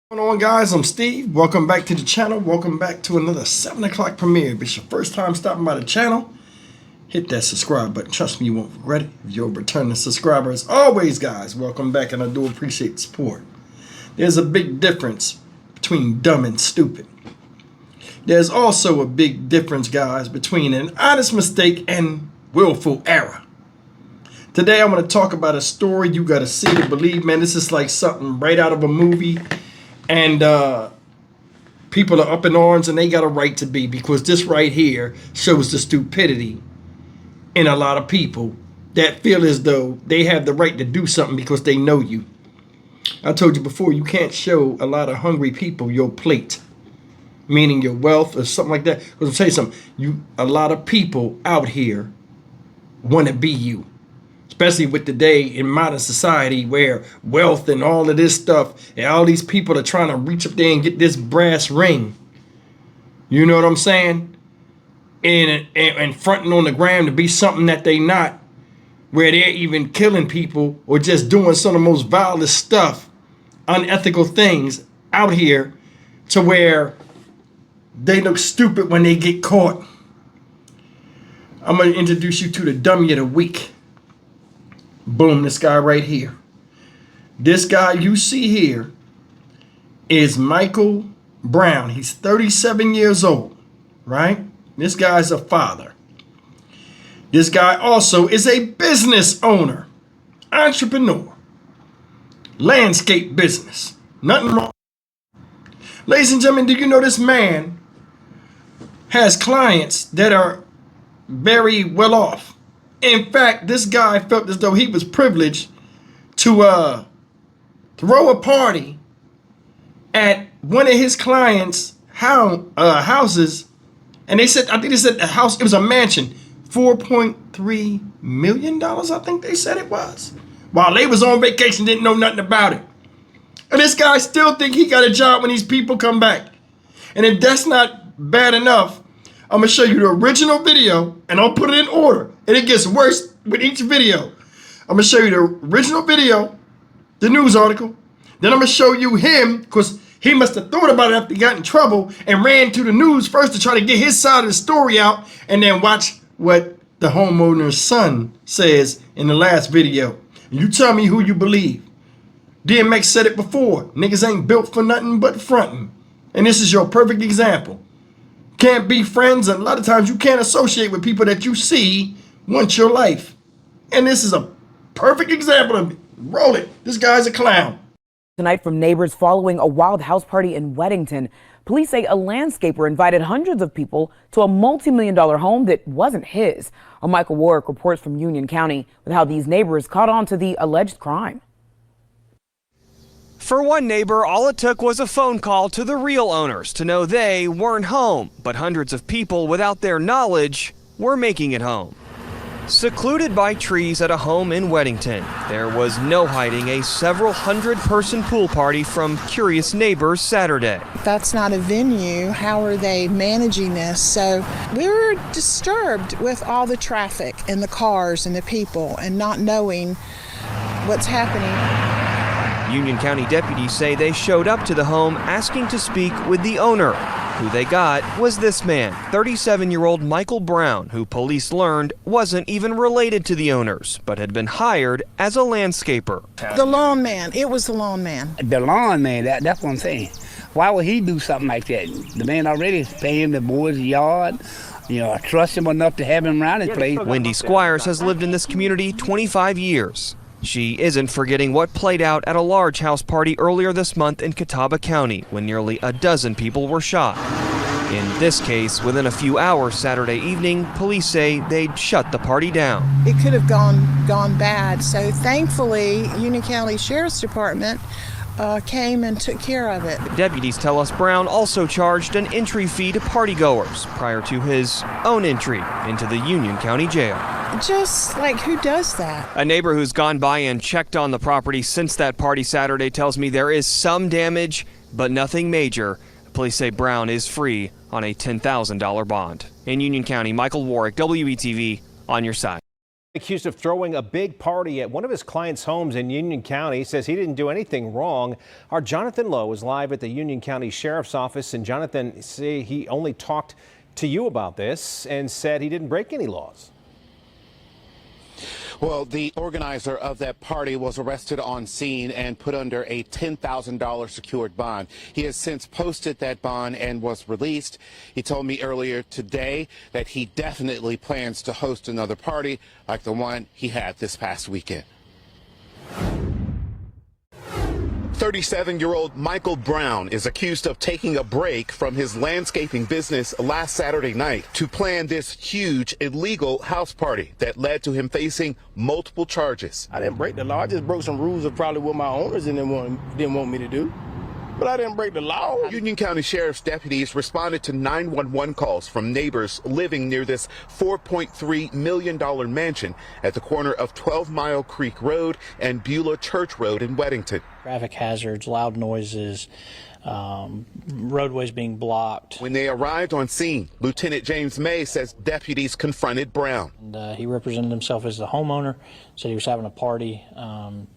What's going on, guys? I'm Steve. Welcome back to the channel. Welcome back to another 7 o'clock premiere. If it's your first time stopping by the channel, hit that subscribe button. Trust me, you won't regret it. If you're a returning subscriber, as always, guys, welcome back, and I do appreciate the support. There's a big difference between dumb and stupid. There's also a big difference, guys, between an honest mistake and willful error. Today, I'm going to talk about a story you got to see to believe. Man, this is like something right out of a movie. And people are up in arms, and they got a right to be, because this right here shows the stupidity in a lot of people that feel as though they have the right to do something because they know you. I told you before, you can't show a lot of hungry people your plate, meaning your wealth or something like that. Because I'll tell you something, a lot of people out here want to be you. Especially with today in modern society where wealth and all of this stuff and all these people are trying to reach up there and get this brass ring. You know what I'm saying? And fronting on the gram to be something that they not, where they're even killing people or just doing some of the most vilest stuff, unethical things out here, to where they look stupid when they get caught. I'm going to introduce you to the dummy of the week. Boom, this guy right here. This guy you see here is Michael Brown. He's 37 years old, right? This guy's a father. This guy also is a business owner, entrepreneur, landscape business. Nothing wrong. Ladies and gentlemen, do you know this man has clients that are very well off? In fact, this guy felt as though he was privileged to throw a party at one of his clients' houses, and they said, I think they said the house, it was a mansion, $4.3 million, I think they said it was, while they was on vacation, didn't know nothing about it. And this guy still think he got a job when these people come back. And if that's not bad enough, I'm going to show you the original video, and I'll put it in order. And it gets worse with each video. I'm going to show you the original video, the news article. Then I'm going to show you him, because he must have thought about it after he got in trouble and ran to the news first to try to get his side of the story out, and then watch what the homeowner's son says in the last video. You tell me who you believe. DMX said it before. Niggas ain't built for nothing but fronting. And this is your perfect example. Can't be friends, and a lot of times you can't associate with people that you see want your life. And this is a perfect example of it. Roll it. This guy's a clown. Tonight, from neighbors following a wild house party in Weddington, police say a landscaper invited hundreds of people to a multi-million-dollar home that wasn't his. Michael Warwick reports from Union County with how these neighbors caught on to the alleged crime. For one neighbor, all it took was a phone call to the real owners to know they weren't home, but hundreds of people without their knowledge were making it home. Secluded by trees at a home in Weddington, there was no hiding a several hundred-person pool party from curious neighbors Saturday. That's not a venue. How are they managing this? So we were disturbed with all the traffic and the cars and the people and not knowing what's happening. Union County deputies say they showed up to the home asking to speak with the owner. Who they got was this man, 37-year-old Michael Brown, who police learned wasn't even related to the owners, but had been hired as a landscaper. The lawn man. It was the lawn man. The lawn man, that's what I'm saying. Why would he do something like that? The man already paying the boys' yard. You know, I trust him enough to have him around his place. Wendy Squires has lived in this community 25 years. She isn't forgetting what played out at a large house party earlier this month in Catawba County when nearly a dozen people were shot. In this case, within a few hours Saturday evening, police say they'd shut the party down. It could have gone bad. So thankfully, Union County Sheriff's Department came and took care of it. Deputies tell us Brown also charged an entry fee to partygoers prior to his own entry into the Union County Jail. Just like, who does that? A neighbor who's gone by and checked on the property since that party Saturday tells me there is some damage, but nothing major. Police say Brown is free on a $10,000 bond. In Union County, Michael Warwick, WETV, on your side. Accused of throwing a big party at one of his clients' homes in Union County, says he didn't do anything wrong. Our Jonathan Lowe is live at the Union County Sheriff's Office. And Jonathan, say he only talked to you about this and said he didn't break any laws. Well, the organizer of that party was arrested on scene and put under a $10,000 secured bond. He has since posted that bond and was released. He told me earlier today that he definitely plans to host another party like the one he had this past weekend. 37-year-old Michael Brown is accused of taking a break from his landscaping business last Saturday night to plan this huge illegal house party that led to him facing multiple charges. I didn't break the law. I just broke some rules of probably what my owners didn't want me to do. But I didn't break the law. Union County Sheriff's deputies responded to 911 calls from neighbors living near this $4.3 million mansion at the corner of 12 Mile Creek Road and Beulah Church Road in Weddington. Traffic hazards, loud noises, roadways being blocked. When they arrived on scene, Lieutenant James May says deputies confronted Brown. And, he represented himself as the homeowner, said he was having a party,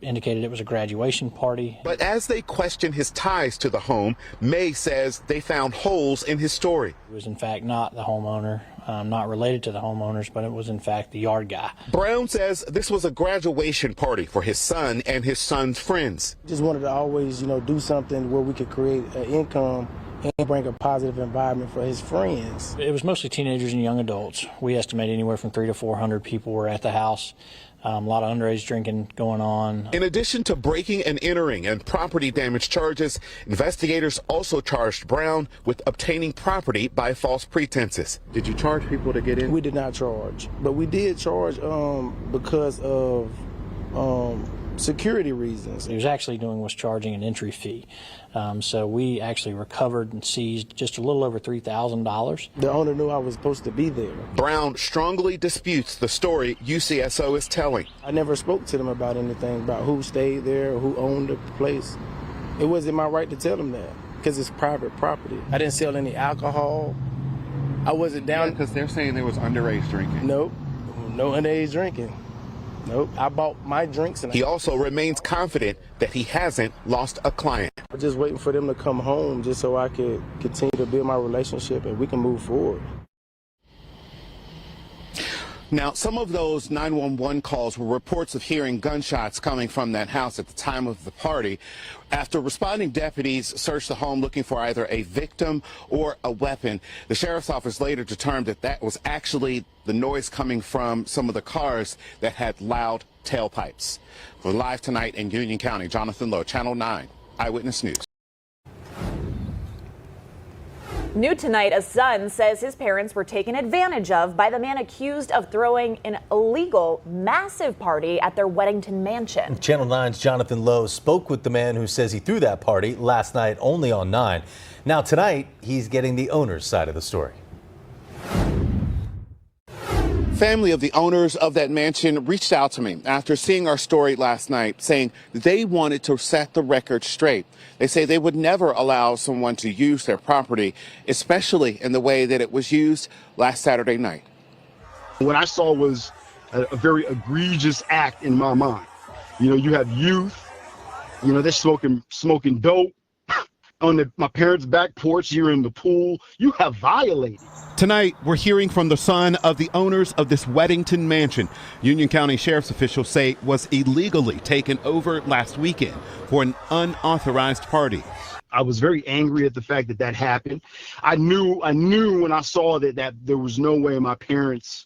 indicated it was a graduation party. But as they questioned his ties to the home, May says they found holes in his story. He was in fact not the homeowner, not related to the homeowners, but it was in fact the yard guy. Brown says this was a graduation party for his son and his son's friends. Just wanted to always, do something where we could create an income and bring a positive environment for his friends. It was mostly teenagers and young adults. We estimate anywhere from 300 to 400 people were at the house. A lot of underage drinking going on. In addition to breaking and entering and property damage charges, investigators also charged Brown with obtaining property by false pretenses. Did you charge people to get in? We did not charge, but we did charge because of security reasons. What he was actually doing was charging an entry fee. So we actually recovered and seized just a little over $3,000. The owner knew I was supposed to be there. Brown strongly disputes the story UCSO is telling. I never spoke to them about anything, about who stayed there or who owned the place. It wasn't my right to tell them that because it's private property. I didn't sell any alcohol. I wasn't down. Because they're saying there was underage drinking. Nope, no underage drinking. Nope, I bought my drinks. And he also remains confident that he hasn't lost a client. I'm just waiting for them to come home just so I could continue to build my relationship and we can move forward. Now, some of those 911 calls were reports of hearing gunshots coming from that house at the time of the party. After responding deputies searched the home looking for either a victim or a weapon, the sheriff's office later determined that that was actually the noise coming from some of the cars that had loud tailpipes. We're live tonight in Union County. Jonathan Lowe, Channel 9, Eyewitness News. New tonight, a son says his parents were taken advantage of by the man accused of throwing an illegal, massive party at their Weddington mansion. Channel 9's Jonathan Lowe spoke with the man who says he threw that party last night only on 9. Now tonight, he's getting the owner's side of the story. Family of the owners of that mansion reached out to me after seeing our story last night, saying they wanted to set the record straight. They say they would never allow someone to use their property, especially in the way that it was used last Saturday night. What I saw was a very egregious act in my mind. You have youth, they're smoking dope on my parents' back porch. You're in the pool. You have violated. Tonight, we're hearing from the son of the owners of this Weddington mansion. Union County Sheriff's officials say was illegally taken over last weekend for an unauthorized party. I was very angry at the fact that that happened. I knew when I saw that there was no way my parents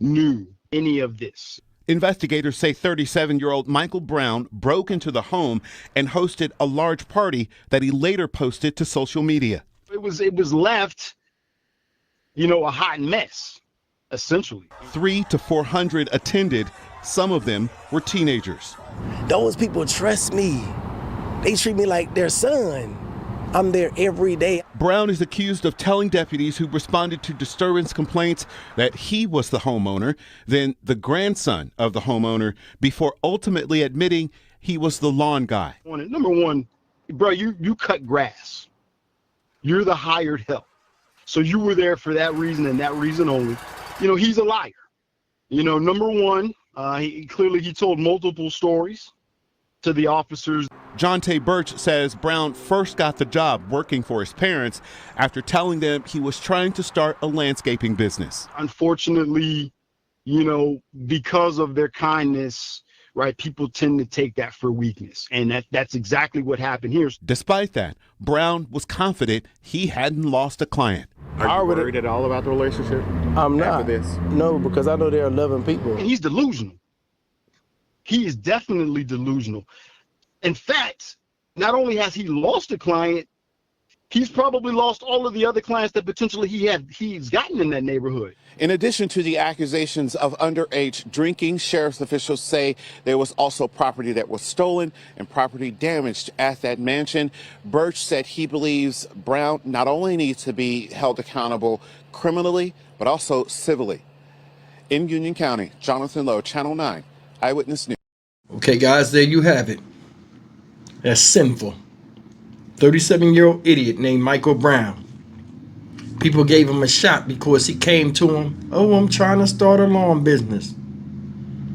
knew any of this. Investigators say 37-year-old Michael Brown broke into the home and hosted a large party that he later posted to social media. It was left, a hot mess, essentially. 300 to 400 attended. Some of them were teenagers. Those people trust me. They treat me like their son. I'm there every day. Brown is accused of telling deputies who responded to disturbance complaints that he was the homeowner, then the grandson of the homeowner, before ultimately admitting he was the lawn guy. Number one, bro, you cut grass. You're the hired help. So you were there for that reason and that reason only. He's a liar. Number one, He told multiple stories to the officers. Jonte Birch says Brown first got the job working for his parents after telling them he was trying to start a landscaping business. Unfortunately, you know, because of their kindness, right, people tend to take that for weakness. And that's exactly what happened here. Despite that, Brown was confident he hadn't lost a client. Are you worried at all about the relationship? I'm not. After this? No, because I know there are loving people. And he's delusional. He is definitely delusional. In fact, not only has he lost a client, he's probably lost all of the other clients that potentially he's gotten in that neighborhood. In addition to the accusations of underage drinking, sheriff's officials say there was also property that was stolen and property damaged at that mansion. Birch said he believes Brown not only needs to be held accountable criminally, but also civilly. In Union County, Jonathan Lowe, Channel 9, Eyewitness News. Okay, guys, there you have it. That's sinful. 37-year-old idiot named Michael Brown. People gave him a shot because he came to them. Oh, I'm trying to start a lawn business.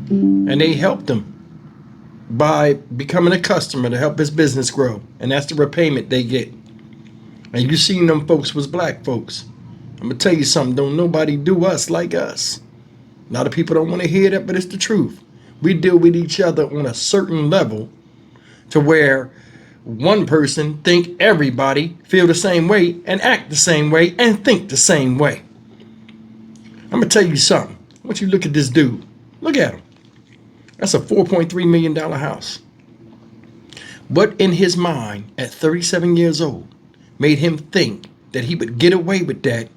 And they helped him by becoming a customer to help his business grow. And that's the repayment they get. And you seen them folks was black folks. I'm going to tell you something. Don't nobody do us like us. A lot of people don't want to hear that, but it's the truth. We deal with each other on a certain level to where one person think everybody feel the same way and act the same way and think the same way. I'm going to tell you something. I want you to look at this dude. Look at him. That's a $4.3 million house. What in his mind at 37 years old made him think that he would get away with that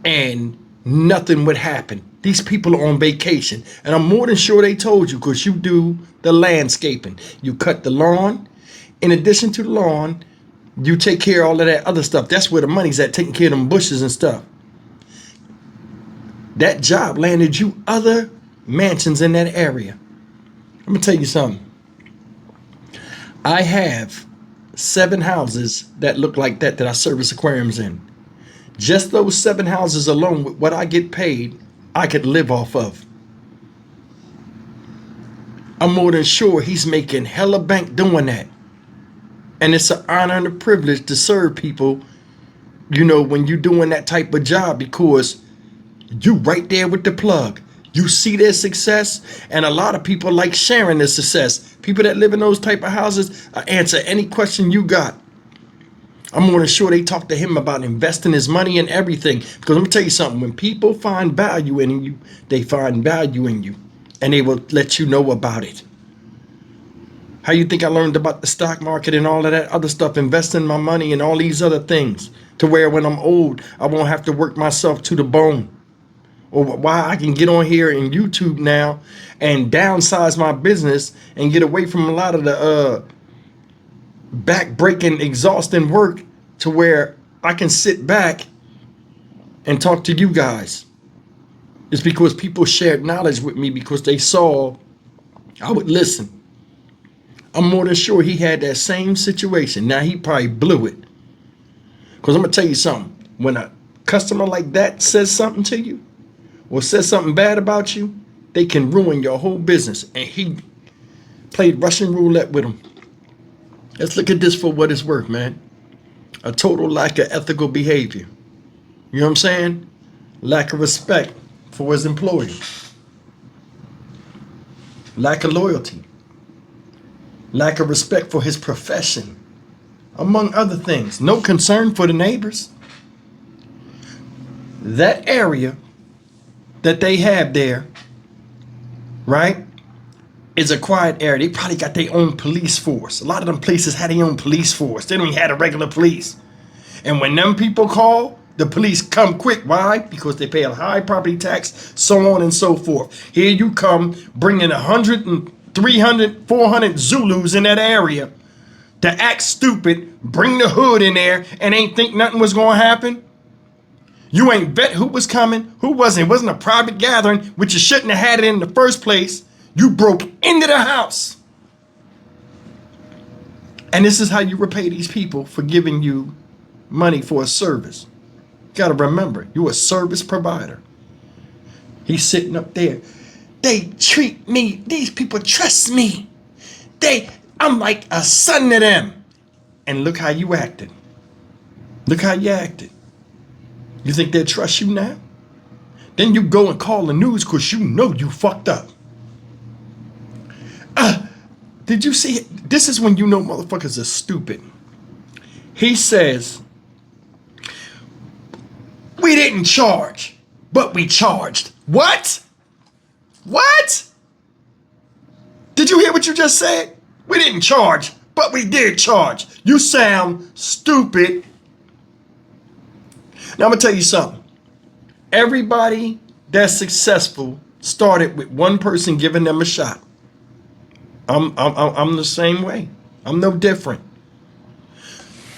and nothing would happen? These people are on vacation, and I'm more than sure they told you, because you do the landscaping. You cut the lawn. In addition to the lawn, you take care of all of that other stuff. That's where the money's at, taking care of them bushes and stuff. That job landed you other mansions in that area. I'm going to tell you something. I have 7 houses that look like that I service aquariums in. Just those 7 houses alone, with what I get paid, I could live off of. I'm more than sure he's making hella bank doing that. And it's an honor and a privilege to serve people, you know, when you're doing that type of job, because you right there with the plug. You see their success, and a lot of people like sharing their success. People that live in those type of houses answer any question you got. I'm more than sure they talk to him about investing his money and everything. Because let me tell you something. When people find value in you, they find value in you. And they will let you know about it. How you think I learned about the stock market and all of that other stuff? Investing my money and all these other things. To where when I'm old, I won't have to work myself to the bone. Or why I can get on here in YouTube now and downsize my business and get away from a lot of the back-breaking, exhausting work, to where I can sit back and talk to you guys. It's because people shared knowledge with me because they saw I would listen. I'm more than sure he had that same situation. Now he probably blew it. Because I'm going to tell you something. When a customer like that says something to you or says something bad about you, they can ruin your whole business. And he played Russian roulette with him. Let's look at this for what it's worth, man. A total lack of ethical behavior. You know what I'm saying? Lack of respect for his employees. Lack of loyalty. Lack of respect for his profession. Among other things. No concern for the neighbors. That area that they have there, right, is a quiet area. They probably got their own police force. A lot of them places had their own police force. They don't even have a regular police. And when them people call, the police come quick. Why? Because they pay a high property tax, so on and so forth. Here you come bringing 100 and 300, 400 Zulus in that area to act stupid, bring the hood in there, and ain't think nothing was going to happen. You ain't vet who was coming, who wasn't. It wasn't a private gathering, which you shouldn't have had it in the first place. You broke into the house. And this is how you repay these people for giving you money for a service. You got to remember, you're a service provider. He's sitting up there. They treat me, these people trust me. I'm like a son to them. And look how you acted. Look how you acted. You think they'll trust you now? Then you go and call the news because you know you fucked up. Did you see it? This is when you know motherfuckers are stupid. He says, we didn't charge, but we charged. What? What? Did you hear what you just said? We didn't charge, but we did charge. You sound stupid. Now I'm gonna tell you something. Everybody that's successful started with one person giving them a shot. I'm the same way. I'm no different.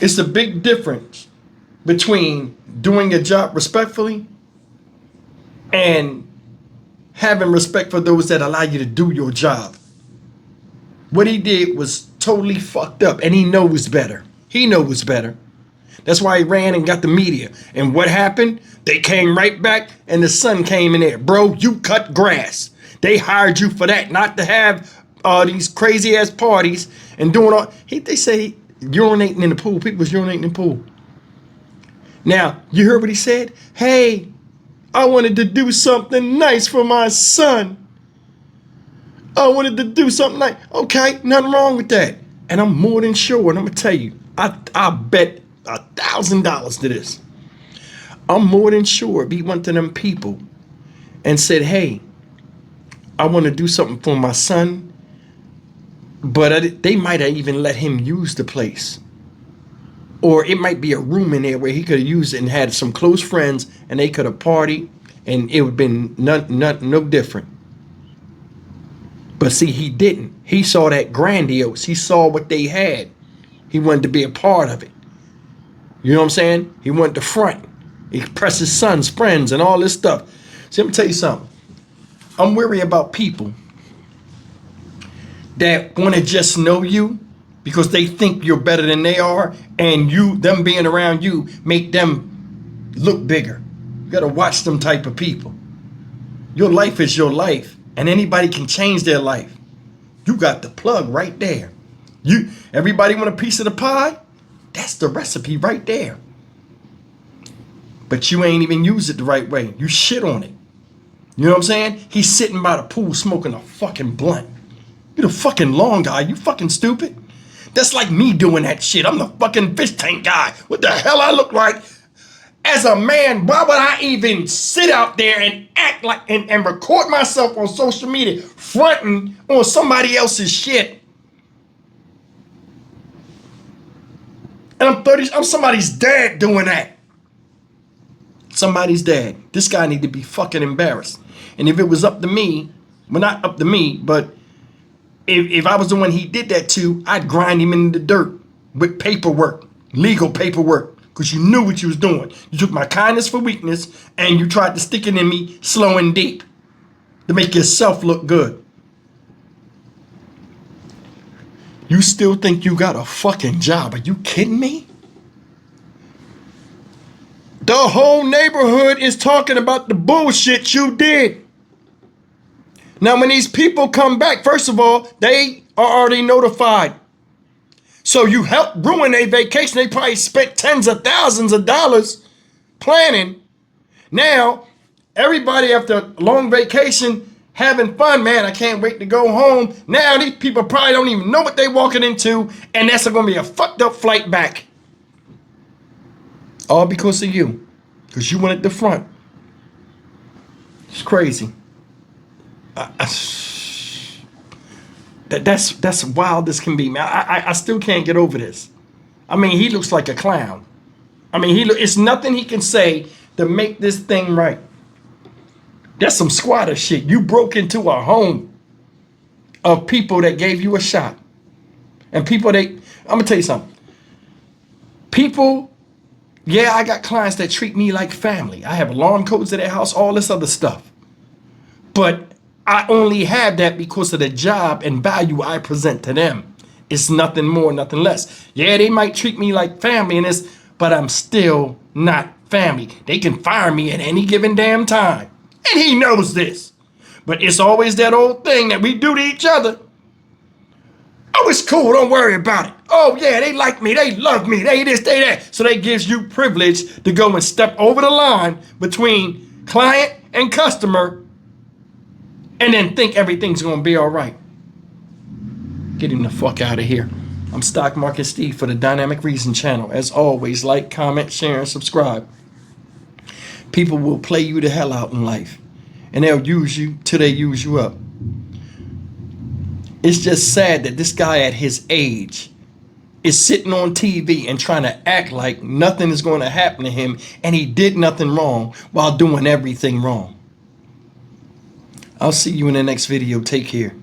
It's a big difference between doing a job respectfully and having respect for those that allow you to do your job. What he did was totally fucked up, and he knows better. He knows better. That's why he ran and got the media. And what happened? They came right back, and the sun came in there. Bro, you cut grass. They hired you for that, not to have these crazy ass parties and doing all. They say urinating in the pool. People was urinating in the pool. Now, you heard what he said? Hey, I wanted to do something nice for my son. I wanted to do something nice. Okay, nothing wrong with that. And I'm more than sure, and I'm going to tell you, I bet $1,000 to this. I'm more than sure if he went to them people and said, hey, I want to do something for my son, but they might have even let him use the place. Or it might be a room in there where he could have used it and had some close friends and they could have partied and it would have been no different. But see, he didn't. He saw that grandiose. He saw what they had. He wanted to be a part of it. You know what I'm saying? He wanted the front. He pressed his son's friends and all this stuff. See, let me tell you something. I'm worried about people that want to just know you because they think you're better than they are, and them being around you make them look bigger. You got to watch them type of people. Your life is your life, and anybody can change their life. You got the plug right there. Everybody want a piece of the pie? That's the recipe right there. But you ain't even use it the right way. You shit on it. You know what I'm saying? He's sitting by the pool smoking a fucking blunt. You're the fucking long guy. You fucking stupid. That's like me doing that shit. I'm the fucking fish tank guy. What the hell I look like? As a man, why would I even sit out there and act like and record myself on social media fronting on somebody else's shit? And I'm somebody's dad doing that. Somebody's dad. This guy need to be fucking embarrassed. And if it was up to me, well, not up to me, but if I was the one he did that to, I'd grind him in the dirt with paperwork, legal paperwork, because you knew what you was doing. You took my kindness for weakness and you tried to stick it in me slow and deep to make yourself look good. You still think you got a fucking job? Are you kidding me? The whole neighborhood is talking about the bullshit you did. Now, when these people come back, first of all, they are already notified. So you helped ruin their vacation. They probably spent tens of thousands of dollars planning. Now, everybody after a long vacation, having fun, man, I can't wait to go home. Now, these people probably don't even know what they're walking into, and that's going to be a fucked up flight back. All because of you. Because you went at the front. It's crazy. That's wild as can be, man. I still can't get over this. I mean, he looks like a clown. I mean, it's nothing he can say to make this thing right. That's some squatter shit. You broke into a home of people that gave you a shot. And people I'm gonna tell you something. People, yeah, I got clients that treat me like family. I have alarm codes at their house, all this other stuff. But I only have that because of the job and value I present to them. It's nothing more, nothing less. Yeah, they might treat me like family in this, but I'm still not family. They can fire me at any given damn time. And he knows this. But it's always that old thing that we do to each other. Oh, it's cool. Don't worry about it. Oh, yeah, they like me. They love me. They this, they that. So they gives you privilege to go and step over the line between client and customer and then think everything's going to be all right. Get him the fuck out of here. I'm Stock Market Steve for the Dynamic Reason channel. As always, like, comment, share, and subscribe. People will play you the hell out in life. And they'll use you till they use you up. It's just sad that this guy at his age is sitting on TV and trying to act like nothing is going to happen to him and he did nothing wrong while doing everything wrong. I'll see you in the next video. Take care.